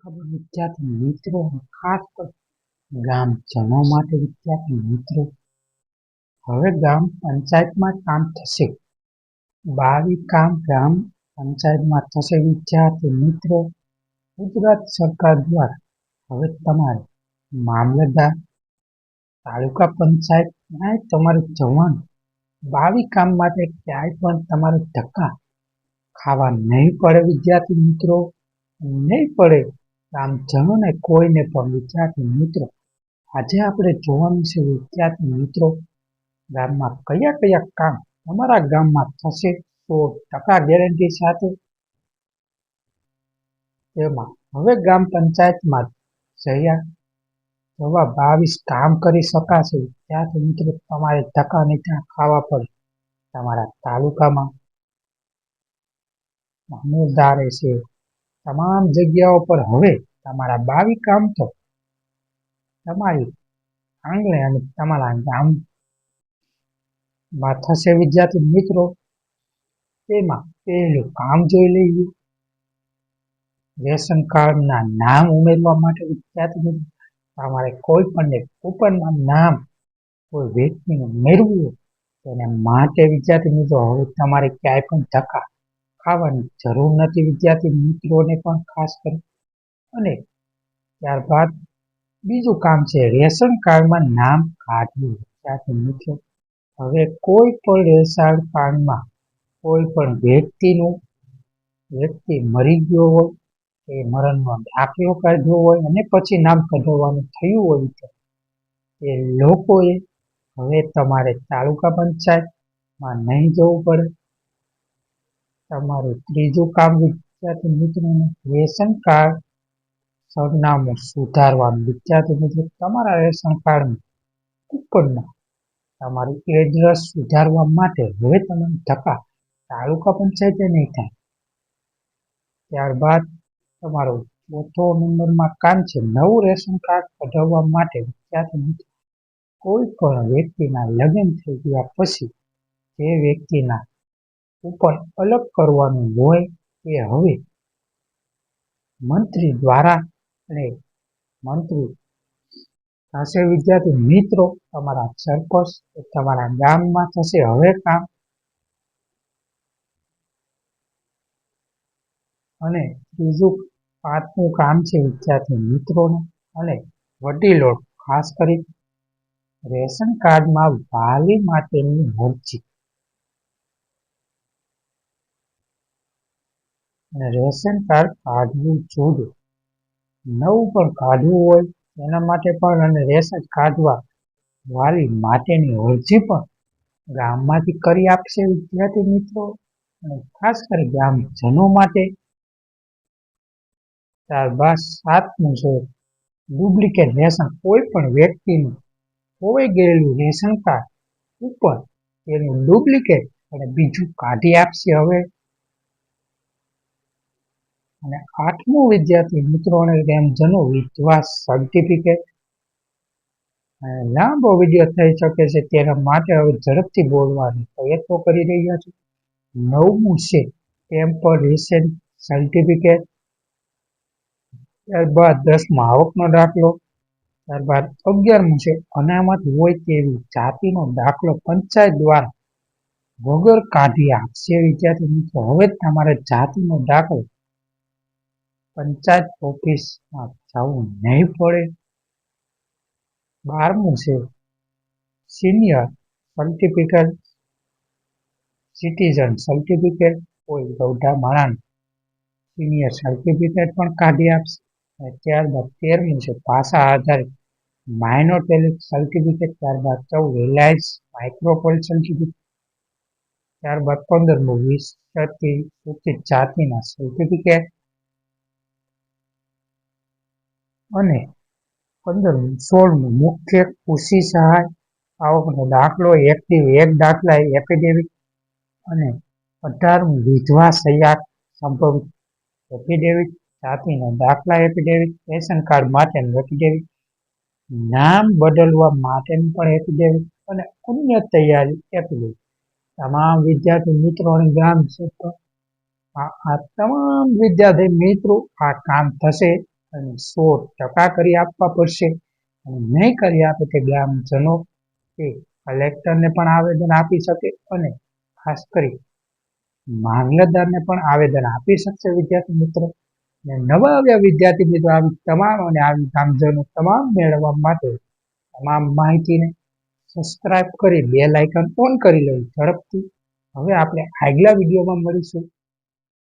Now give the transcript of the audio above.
ખબર વિદ્યાર્થી મિત્રો ખાસ તો ગામજનો માટે વિદ્યાર્થી મિત્રો હવે ગ્રામ પંચાયતમાં કામ થશે. 22 કામ ગ્રામ પંચાયતમાં થશે. વિદ્યાર્થી મિત્રો ગુજરાત સરકાર દ્વારા હવે તમારે મામલતદાર તાલુકા પંચાયત તમારે જવાનું 22 કામ માટે ક્યાંય પણ તમારે ધક્કા ખાવા નહીં પડે. વિદ્યાર્થી મિત્રો નહીં પડે ગામજનોને કોઈને પણ. વિદ્યાર્થી મિત્રો આજે આપણે જોવાનું છે વિદ્યાર્થી મિત્રો ગામમાં કયા કયા કામ તમારા ગામમાં થશે 100% ગેરંટી સાથે. તેમાં હવે ગ્રામ પંચાયતમાં જવા 22 કામ કરી શકાશે. વિદ્યાર્થી મિત્રો તમારે ધક્કા નહીં ત્યાં ખાવા પડે. તમારા તાલુકામાં મામલતદાર છે તમામ જગ્યાઓ પર હવે તમારા 22 કામ તો તમારી આંગણે અને તમારા ગામમાં થશે. વિદ્યાર્થી મિત્રો તેમાં પહેલું કામ જોઈ લઈએ. રેશન કાર્ડના નામ ઉમેરવા માટે વિદ્યાર્થી મિત્રો તમારે કોઈ પણ કૂપનમાં નામ કોઈ વ્યક્તિનું ઉમેરવું હોય તેને માટે વિદ્યાર્થી મિત્રો હવે તમારે ક્યાંય પણ ધક્કા ખાવાની જરૂર નથી. વિદ્યાર્થી મિત્રોને પણ ખાસ કરી અને ત્યારબાદ બીજું કામ છે રેશન કાર્ડમાં નામ કાઢવું. વિદ્યાર્થી મિત્રો હવે કોઈ પણ રેશન કાર્ડમાં કોઈ પણ વ્યક્તિ મરી ગયો હોય એ મરણનો દાખલો કાઢ્યો હોય અને પછી નામ કઢાવવાનું થયું હોય એ લોકોએ હવે તમારે તાલુકા પંચાયતમાં નહીં જવું પડે. તમારું ત્રીજું કામ વિદ્યાર્થી મિત્રોને રેશન કાર્ડ સરનામું સુધારવાનું. વિદ્યાર્થી મિત્રો તમારા રેશન કાર્ડમાં કૂપનમાં તમારું એડ્રેસ સુધારવા માટે હવે તમે ધક્કા તાલુકા પંચાયતે નહીં થાય. ત્યારબાદ તમારો ચોથો નંબરમાં કામ છે નવું રેશન કાર્ડ કઢાવવા માટે. વિદ્યાર્થી મિત્રો કોઈ પણ વ્યક્તિના લગ્ન થઈ ગયા પછી જે વ્યક્તિના ઉપર અલગ કરવાનું હોય એ હવે મંત્રી દ્વારા અને મંત્રી થશે. વિદ્યાર્થી મિત્રો તમારા સરપંચ તમારા ગામમાં થશે હવે કામ. અને ત્રીજું પાંચમું કામ છે વિદ્યાર્થી મિત્રોને અને વડીલો ખાસ કરી રેશન કાર્ડમાં વાલી માટેની અરજી અને રેશન કાર્ડ કાઢવું જોઈએ. નવું પણ કાઢવું હોય એના માટે પણ અને રેશન કાઢવા વાલી માટેની અરજી પણ ગામમાંથી કરી આપશે. વિદ્યાર્થી મિત્રો અને ખાસ કરી ગ્રામજનો માટે. ત્યારબાદ સાતમું છે ડુપ્લિકેટ રેશન. કોઈ પણ વ્યક્તિનું ખોવાઈ ગયેલું રેશન કાર્ડ ઉપર તેનું ડુપ્લિકેટ અને બીજું કાઢી આપશે હવે. અને આઠમું વિદ્યાર્થી મિત્રો અને ગ્રામજનો વિધવા સર્ટિફિકેટ. લાંબો વિડીયો થઈ શકે છે તેના માટે હવે ઝડપથી બોલવાની પ્રયત્નો કરી રહ્યા છે. નવમું છે ટેમ્પર રેશન સર્ટિફિકેટ. ત્યારબાદ 10માં આવકનો દાખલો. ત્યારબાદ 11મું છે અનામત હોય તેવી જાતિનો દાખલો પંચાયત દ્વારા વગર કાઢી આપશે. વિદ્યાર્થી મિત્રો હવે તમારે જાતિનો દાખલો પંચાયત ઓફિસમાં જવું નહીં પડે. 12મું છે સિનિયર સર્ટિફિકેટ સિટીઝન સર્ટિફિકેટ. કોઈ ગૌઢા માણસ સિનિયર સર્ટિફિકેટ પણ કાઢી આપશે. ત્યારબાદ 13મું છે ભાષા આધારિત માઇનોર સર્ટિફિકેટ. ત્યારબાદ 14 રિલાયન્સ માઇક્રોપોલ સર્ટિફિકેટ. ત્યારબાદ 15મું વિશેષથી સૂચિત જાતિના સર્ટિફિકેટ અને 16મું મુખ્ય કૃષિ સહાય આવકનો દાખલો એક્ટિવ એક દાખલા એફિડેવિટ. અને 18મું વિધવા સયાક સંભવિત એફિડેવિટ. જાતિનો દાખલા એફિડેવિટ. રેશન કાર્ડ માટેનું એફિડેવિટ. નામ બદલવા માટેનું પણ એફિડેવિટ અને અન્ય તૈયારી એફિડેવિટ. તમામ વિદ્યાર્થી મિત્રો અને ગ્રામ આ તમામ વિદ્યાર્થી મિત્રો આ કામ થશે અને 100% કરી આપવા પડશે. અને નહીં કરી આપે તે ગ્રામજનો કે કલેક્ટરને પણ આવેદન આપી શકે અને ખાસ કરી મામલતદારને પણ આવેદન આપી શકશે વિદ્યાર્થી મિત્રો. અને નવા આવ્યા વિદ્યાર્થી મિત્રો આવી તમામ અને આવી કામજનો તમામ મેળવવા માટે તમામ માહિતીને સબસ્ક્રાઇબ કરી બેલ આઇકન ઓન કરી લેવું ઝડપથી. હવે આપણે આગલા વિડીયોમાં મળીશું.